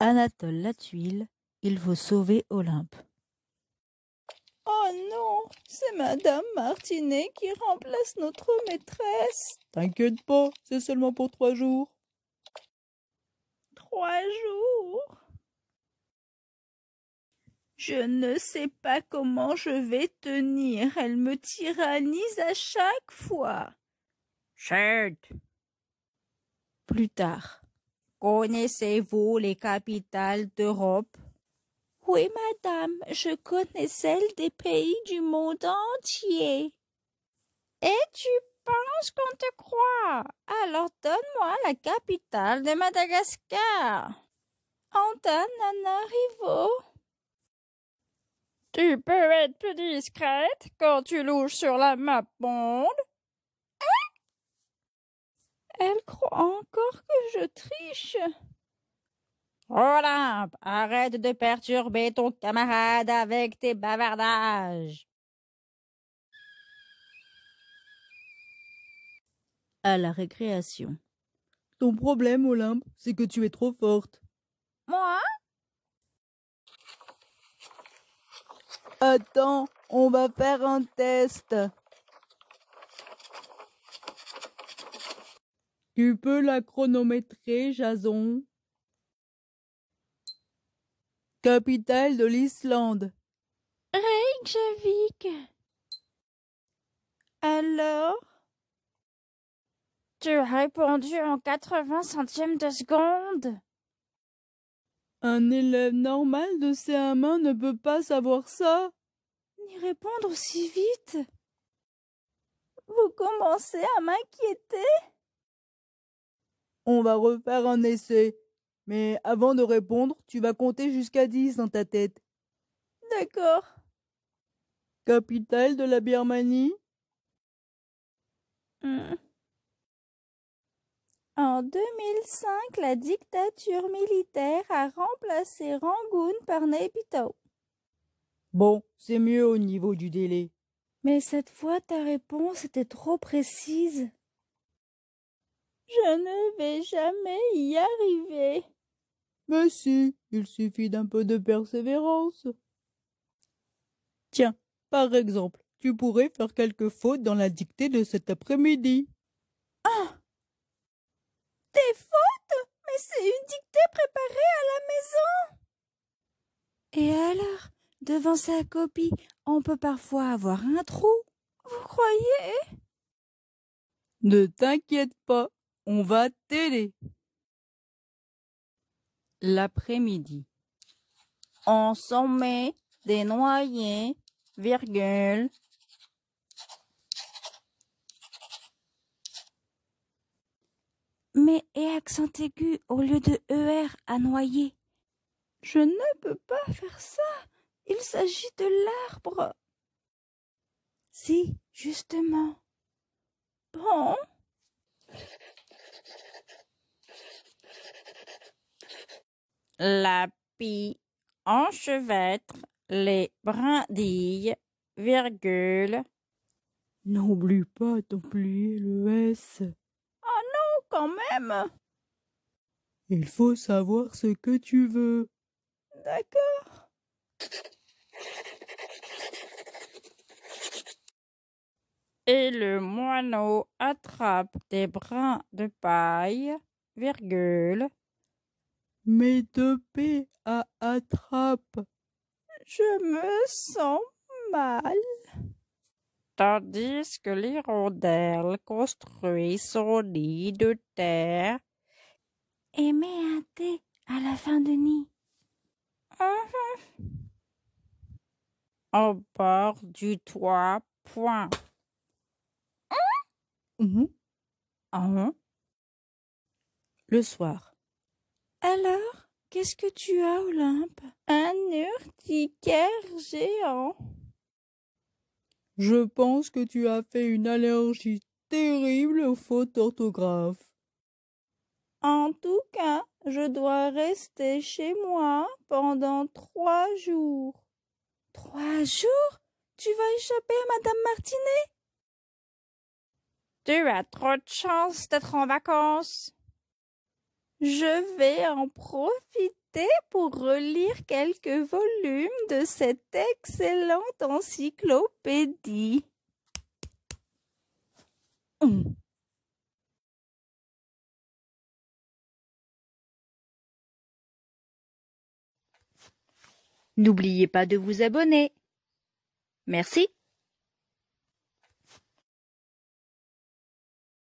Anatole Lathuile, il faut sauver Olympe. Oh non, c'est Madame Martinet qui remplace notre maîtresse. T'inquiète pas, c'est seulement pour 3 jours. 3 jours? Je ne sais pas comment je vais tenir. Elle me tyrannise à chaque fois. Chut! Plus tard. Connaissez-vous les capitales d'Europe? Oui, madame, je connais celles des pays du monde entier. Et tu penses qu'on te croit? Alors donne-moi la capitale de Madagascar. Antananarivo. Tu peux être plus discrète quand tu louches sur la map monde. Elle croit encore que je triche. Olympe, arrête de perturber ton camarade avec tes bavardages. À la récréation. Ton problème, Olympe, c'est que tu es trop forte. Moi? Attends, on va faire un test. Tu peux la chronométrer, Jason? Capitale de l'Islande. Reykjavik. Alors? Tu as répondu en 80 centièmes de seconde. Un élève normal de CM1 ne peut pas savoir ça. Ni répondre si vite. Vous commencez à m'inquiéter? On va refaire un essai. Mais avant de répondre, tu vas compter jusqu'à 10 dans ta tête. D'accord. Capitale de la Birmanie? En 2005, la dictature militaire a remplacé Rangoon par Naypyidaw. Bon, c'est mieux au niveau du délai. Mais cette fois, ta réponse était trop précise. Je ne vais jamais y arriver. Mais si, il suffit d'un peu de persévérance. Tiens, par exemple, tu pourrais faire quelques fautes dans la dictée de cet après-midi. Ah! Des fautes? Mais c'est une dictée préparée à la maison. Et alors, devant sa copie, on peut parfois avoir un trou. Vous croyez? Ne t'inquiète pas, on va t'aider. L'après-midi. On s'en met des noyers, virgule. Mais et accent aigu au lieu de ER à noyer. Je ne peux pas faire ça. Il s'agit de l'arbre. Si, justement. Bon. La pie enchevêtre les brindilles, virgule. N'oublie pas d'oublier le S. Oh non, quand même. Il faut savoir ce que tu veux. D'accord. Et le moineau attrape des brins de paille, virgule. Mais de P à attrape. Je me sens mal. Tandis que l'hirondelle construit son nid de terre. Et met un T à la fin de nid. Au bord du toit, point. Le soir. Alors, qu'est-ce que tu as, Olympe? Un urticaire géant. Je pense que tu as fait une allergie terrible aux fautes d'orthographe. En tout cas, je dois rester chez moi pendant 3 jours. 3 jours? Tu vas échapper à Madame Martinet? Tu as trop de chance d'être en vacances. Je vais en profiter pour relire quelques volumes de cette excellente encyclopédie. N'oubliez pas de vous abonner. Merci.